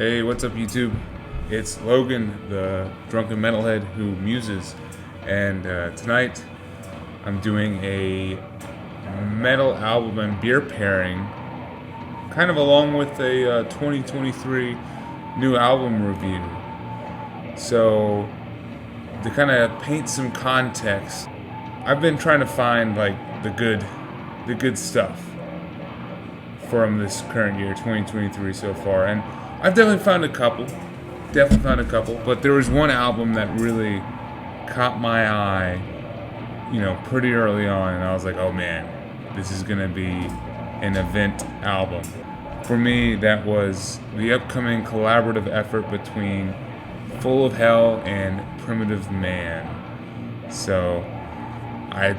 Hey, what's up, YouTube? It's Logan, the drunken metalhead who muses, and tonight I'm doing a metal album and beer pairing, kind of along with a 2023 new album review. So, to kind of paint some context, I've been trying to find like the good stuff from this current year, 2023 so far, and I've definitely found a couple. But there was one album that really caught my eye, pretty early on, and I was like, oh man, this is gonna be an event album. For me, that was the upcoming collaborative effort between Full of Hell and Primitive Man. So, I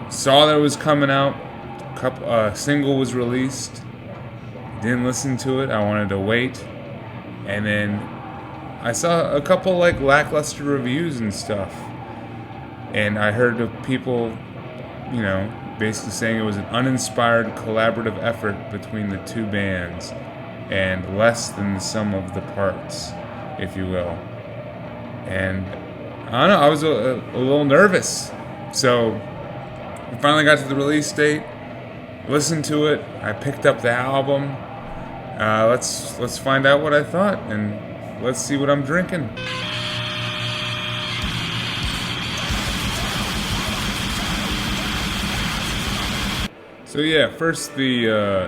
saw that it was coming out. Single was released. Didn't listen to it. I wanted to wait, and then I saw a couple like lackluster reviews and stuff, and I heard of people, basically saying it was an uninspired collaborative effort between the two bands, and less than the sum of the parts, if you will. And I don't know. I was a little nervous, so we finally got to the release date. Listened to it. I picked up the album. Let's find out what I thought, and let's see what I'm drinking. So yeah, first the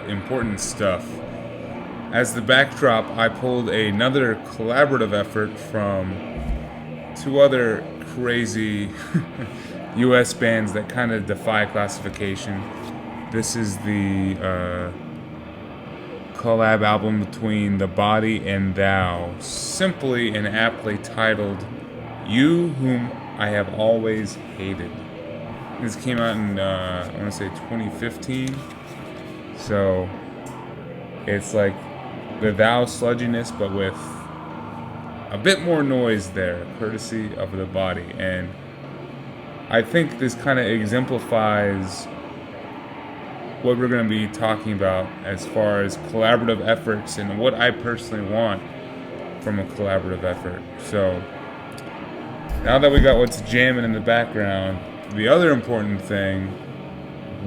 important stuff. As the backdrop, I pulled another collaborative effort from two other crazy U.S. bands that kind of defy classification. This is the collab album between The Body and Thou, simply and aptly titled You Whom I Have Always Hated. This came out in, I want to say 2015, so it's like the Thou sludginess, but with a bit more noise there, courtesy of The Body, and I think this kind of exemplifies what we're going to be talking about as far as collaborative efforts and what I personally want from a collaborative effort. So now that we got what's jamming in the background, the other important thing,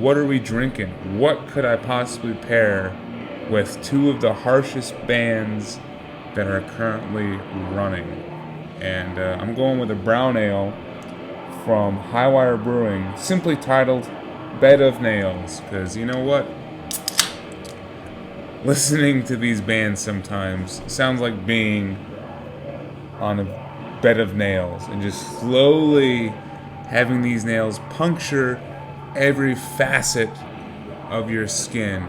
what are we drinking? What could I possibly pair with two of the harshest bands that are currently running? And I'm going with a brown ale from Highwire Brewing, simply titled Bed of Nails, because you know what? Listening to these bands sometimes sounds like being on a bed of nails and just slowly having these nails puncture every facet of your skin.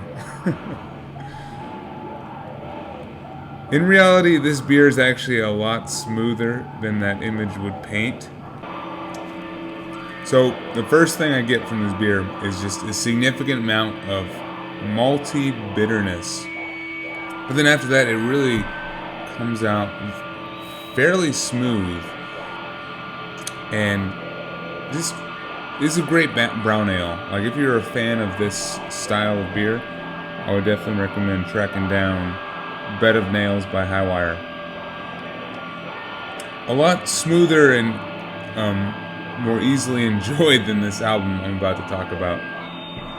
In reality, this beer is actually a lot smoother than that image would paint. So the first thing I get from this beer is just a significant amount of malty bitterness. But then after that, it really comes out fairly smooth. And this is a great brown ale. Like, if you're a fan of this style of beer, I would definitely recommend tracking down Bed of Nails by Highwire. A lot smoother and more easily enjoyed than this album I'm about to talk about.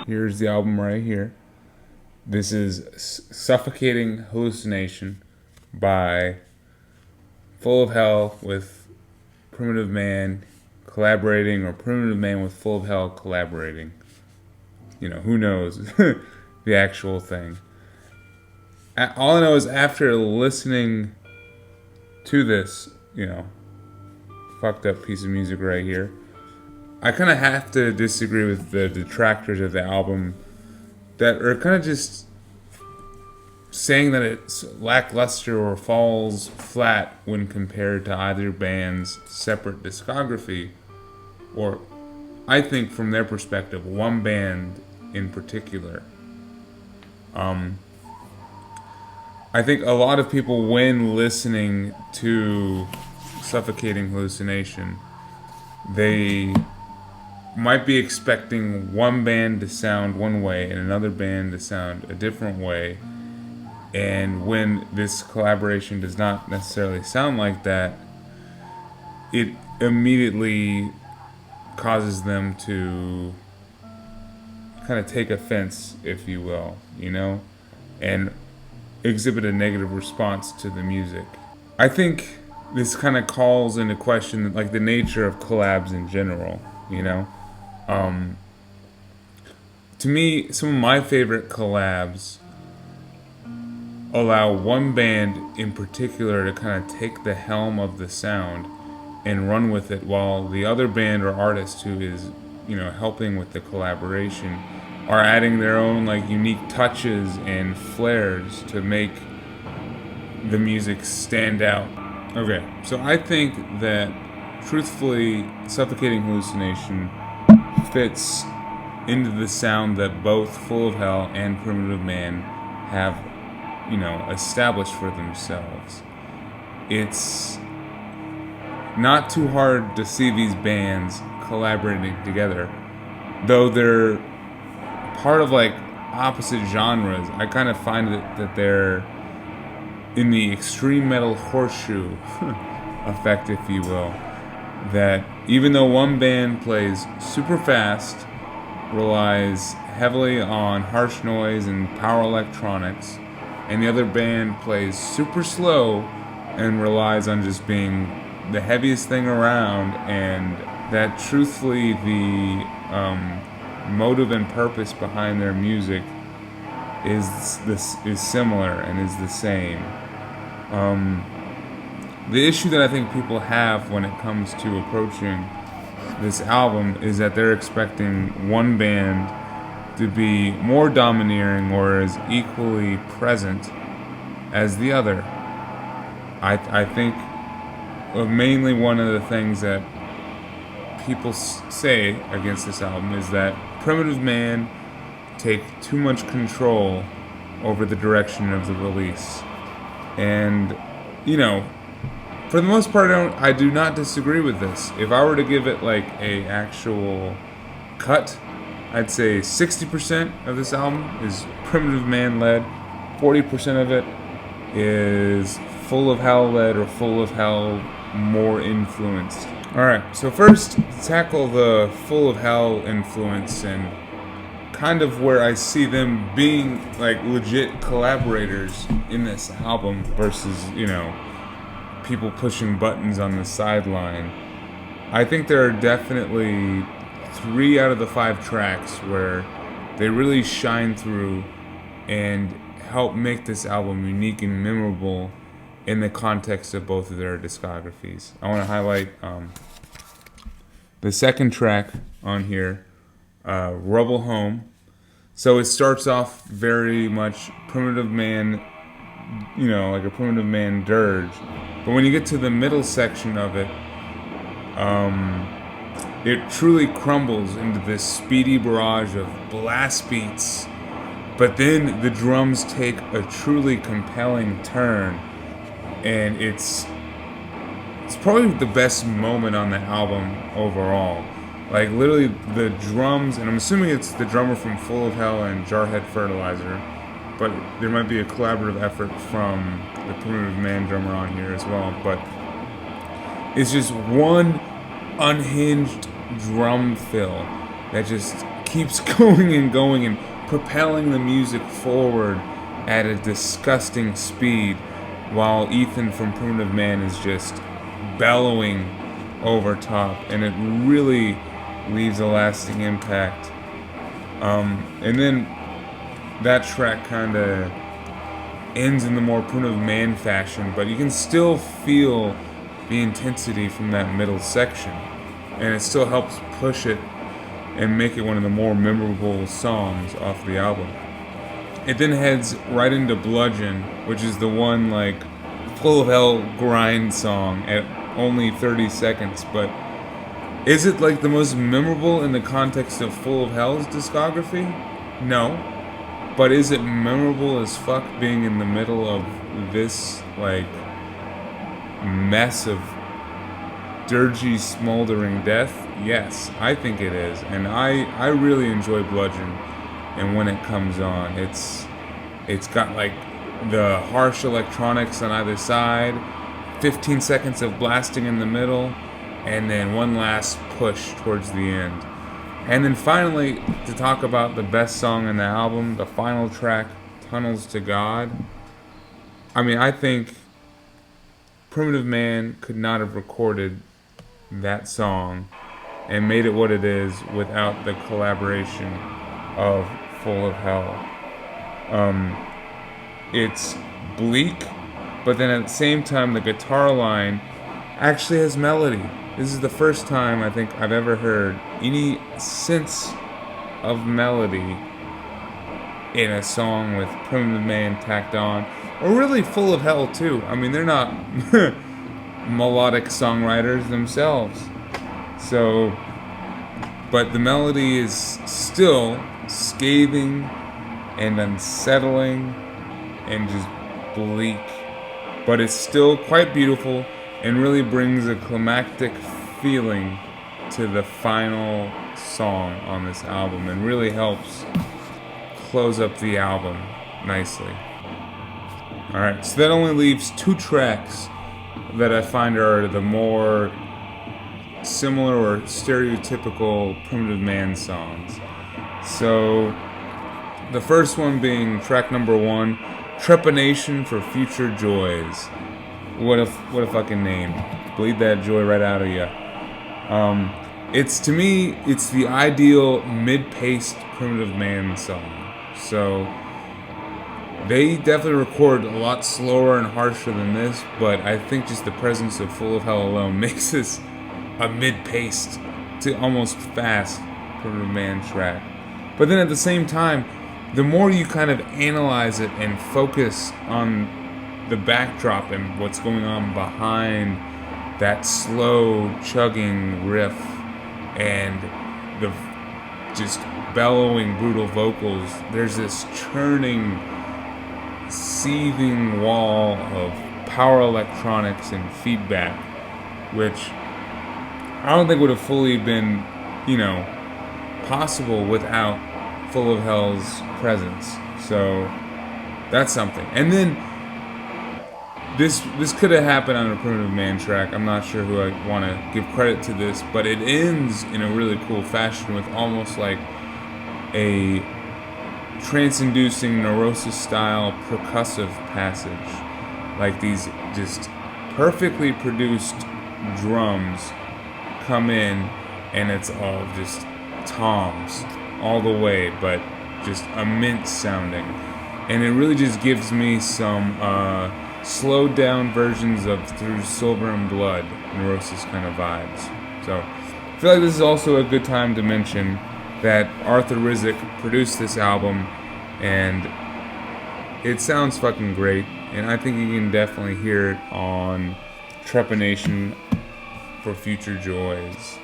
Here's the album right here. This is Suffocating Hallucination by Full of Hell with Primitive Man collaborating, or Primitive Man with Full of Hell collaborating. Who knows the actual thing. All I know is after listening to this, fucked up piece of music right here, I kind of have to disagree with the detractors of the album that are kind of just saying that it's lackluster or falls flat when compared to either band's separate discography, or I think from their perspective, one band in particular. I think a lot of people, when listening to Suffocating Hallucination, they might be expecting one band to sound one way and another band to sound a different way, And when this collaboration does not necessarily sound like that, it immediately causes them to kind of take offense, if you will, and exhibit a negative response to the music. I think this kind of calls into question like the nature of collabs in general, To me, some of my favorite collabs allow one band in particular to kind of take the helm of the sound and run with it, while the other band or artist who is, helping with the collaboration are adding their own like unique touches and flares to make the music stand out. Okay, so I think that truthfully, Suffocating Hallucination fits into the sound that both Full of Hell and Primitive Man have, established for themselves. It's not too hard to see these bands collaborating together, though they're part of like opposite genres. I kind of find that they're in the extreme metal horseshoe effect, if you will, that even though one band plays super fast, relies heavily on harsh noise and power electronics, and the other band plays super slow and relies on just being the heaviest thing around, and that truthfully the motive and purpose behind their music is similar and is the same. The issue that I think people have when it comes to approaching this album is that they're expecting one band to be more domineering or as equally present as the other. I think mainly one of the things that people say against this album is that Primitive Man take too much control over the direction of the release. And, for the most part, I do not disagree with this. If I were to give it like a actual cut, I'd say 60% of this album is Primitive Man led, 40% of it is Full of Hell led or Full of Hell more influenced. Alright, so first tackle the Full of Hell influence and kind of where I see them being like legit collaborators in this album versus, people pushing buttons on the sideline. I think there are definitely 3 out of the 5 tracks where they really shine through and help make this album unique and memorable in the context of both of their discographies. I want to highlight the second track on here, Rubble Home. So it starts off very much Primitive Man, like a Primitive Man dirge. But when you get to the middle section of it, it truly crumbles into this speedy barrage of blast beats. But then the drums take a truly compelling turn, and it's probably the best moment on the album overall. Like literally the drums, and I'm assuming it's the drummer from Full of Hell and Jarhead Fertilizer, but there might be a collaborative effort from the Primitive Man drummer on here as well. But it's just one unhinged drum fill that just keeps going and propelling the music forward at a disgusting speed, while Ethan from Primitive Man is just bellowing over top, and it really leaves a lasting impact. And then that track kind of ends in the more Primitive Man fashion, but you can still feel the intensity from that middle section, and it still helps push it and make it one of the more memorable songs off the album. It then heads right into Bludgeon, which is the one like Full of Hell grind song at only 30 seconds, but is it like the most memorable in the context of Full of Hell's discography? No. But is it memorable as fuck being in the middle of this like mess of dirgy, smoldering death? Yes, I think it is, and I really enjoy Bludgeon. And when it comes on, it's got like the harsh electronics on either side, 15 seconds of blasting in the middle, and then one last push towards the end. And then finally, to talk about the best song in the album, the final track, Tunnels to God. I mean, I think Primitive Man could not have recorded that song and made it what it is without the collaboration of Full of Hell. It's bleak, but then at the same time, the guitar line actually has melody. This is the first time I think I've ever heard any sense of melody in a song with Primitive Man tacked on, or really Full of Hell too. I mean, they're not melodic songwriters themselves. So, but the melody is still scathing and unsettling and just bleak. But it's still quite beautiful and really brings a climactic feeling to the final song on this album and really helps close up the album nicely. Alright, so that only leaves two tracks that I find are the more similar or stereotypical Primitive Man songs. So, the first one being track number 1, Trepanation for Future Joys. What a fucking name. Bleed that joy right out of you. To me, it's the ideal mid-paced Primitive Man song. So, they definitely record a lot slower and harsher than this, but I think just the presence of Full of Hell alone makes this a mid-paced to almost fast Primitive Man track. But then at the same time, the more you kind of analyze it and focus on the backdrop and what's going on behind that slow chugging riff and the just bellowing brutal vocals, there's this churning, seething wall of power electronics and feedback, which I don't think would have fully been, possible without Full of Hell's presence. So that's something. And then this could have happened on a Primitive Man track. I'm not sure who I want to give credit to this, but it ends in a really cool fashion with almost like a trance-inducing Neurosis-style percussive passage. Like these just perfectly produced drums come in, and it's all just toms all the way, but just immense sounding. And it really just gives me some slowed down versions of Through Silver and Blood, Neurosis kind of vibes. So I feel like this is also a good time to mention that Arthur Rizek produced this album, and it sounds fucking great, and I think you can definitely hear it on Trepanation for Future Joys.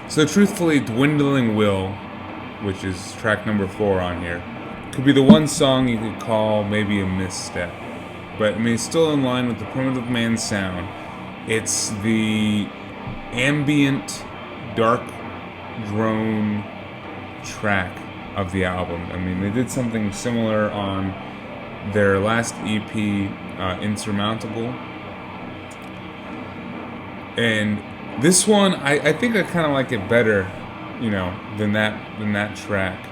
So truthfully, Dwindling Will, which is track number 4 on here, could be the one song you could call maybe a misstep. But I mean, it's still in line with the Primitive Man sound. It's the ambient, dark drone track of the album. I mean, they did something similar on their last EP, Insurmountable. And this one, I think I kind of like it better, than that track.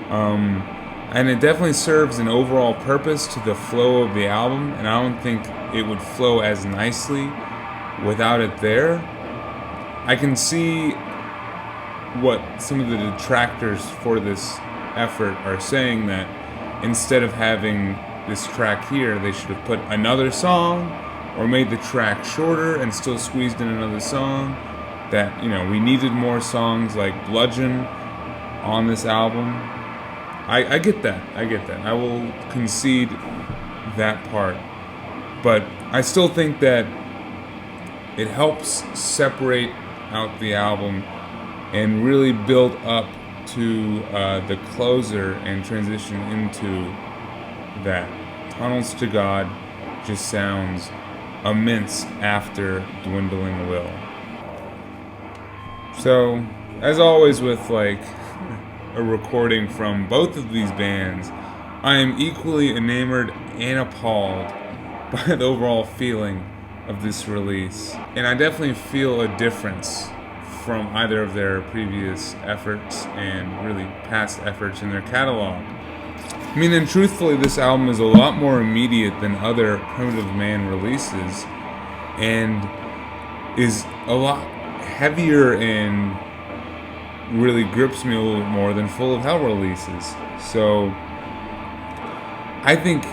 And it definitely serves an overall purpose to the flow of the album, and I don't think it would flow as nicely without it there. I can see what some of the detractors for this effort are saying, that instead of having this track here, they should have put another song or made the track shorter and still squeezed in another song. That, we needed more songs like Bludgeon on this album. I get that. I will concede that part. But I still think that it helps separate out the album and really build up to the closer and transition into that. Tunnels to God just sounds immense after Dwindling Will. So, as always with like a recording from both of these bands, I am equally enamored and appalled by the overall feeling of this release. And I definitely feel a difference from either of their previous efforts and really past efforts in their catalog. I mean, and truthfully, this album is a lot more immediate than other Primitive Man releases and is a lot heavier and really grips me a little bit more than Full of Hell releases. So I think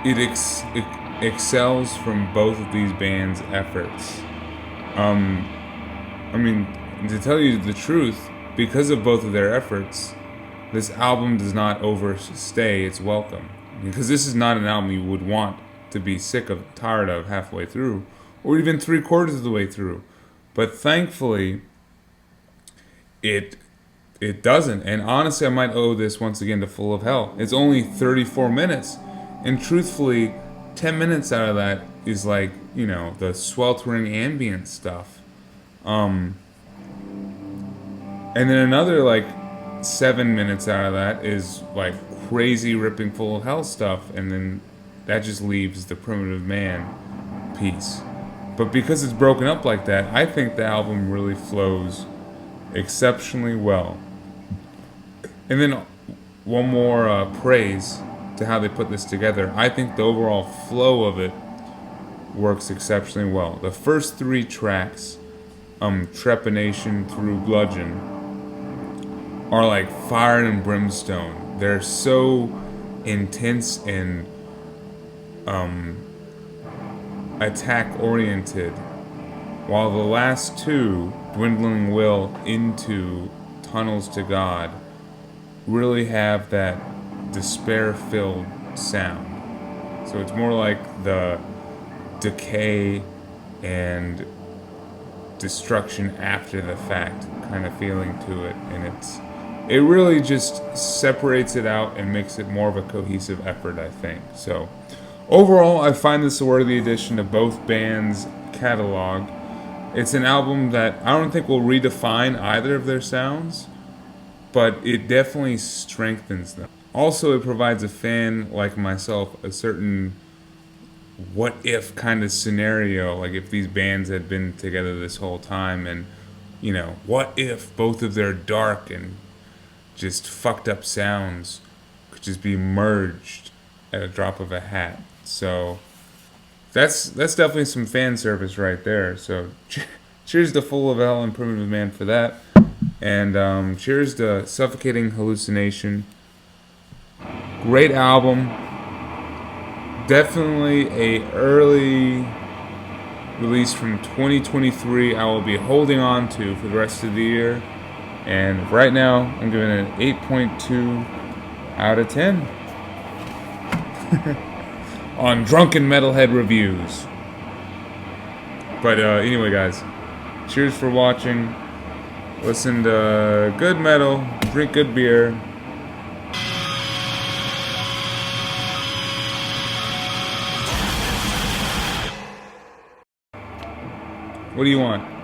it excels from both of these bands' efforts. I mean, to tell you the truth, because of both of their efforts, this album does not overstay its welcome. Because this is not an album you would want to be sick of, tired of halfway through, or even 3/4 of the way through. But thankfully, it doesn't. And honestly, I might owe this once again to Full of Hell. It's only 34 minutes. And truthfully, 10 minutes out of that is like, the sweltering ambient stuff. And then another like 7 minutes out of that is like crazy ripping Full of Hell stuff. And then that just leaves the Primitive Man piece. But because it's broken up like that, I think the album really flows exceptionally well. And then one more praise to how they put this together. I think the overall flow of it works exceptionally well. The first 3 tracks, Trepanation through Bludgeon, are like fire and brimstone. They're so intense and attack oriented, while the last 2, Dwindling Will into Tunnels to God, really have that despair-filled sound. So it's more like the decay and destruction after the fact kind of feeling to it, and it really just separates it out and makes it more of a cohesive effort, I think. So overall, I find this a worthy addition to both bands' catalog. It's an album that I don't think will redefine either of their sounds, but it definitely strengthens them. Also, it provides a fan like myself a certain what if kind of scenario, like if these bands had been together this whole time, and what if both of their dark and just fucked up sounds could just be merged at a drop of a hat. So that's definitely some fan service right there. So cheers to Full of Hell and Primitive Man for that. And cheers to Suffocating Hallucination. Great album. Definitely a early release from 2023 I will be holding on to for the rest of the year. And right now, I'm giving it an 8.2 out of 10 on Drunken Metalhead Reviews. But anyway, guys, cheers for watching. Listen to good metal, drink good beer. What do you want?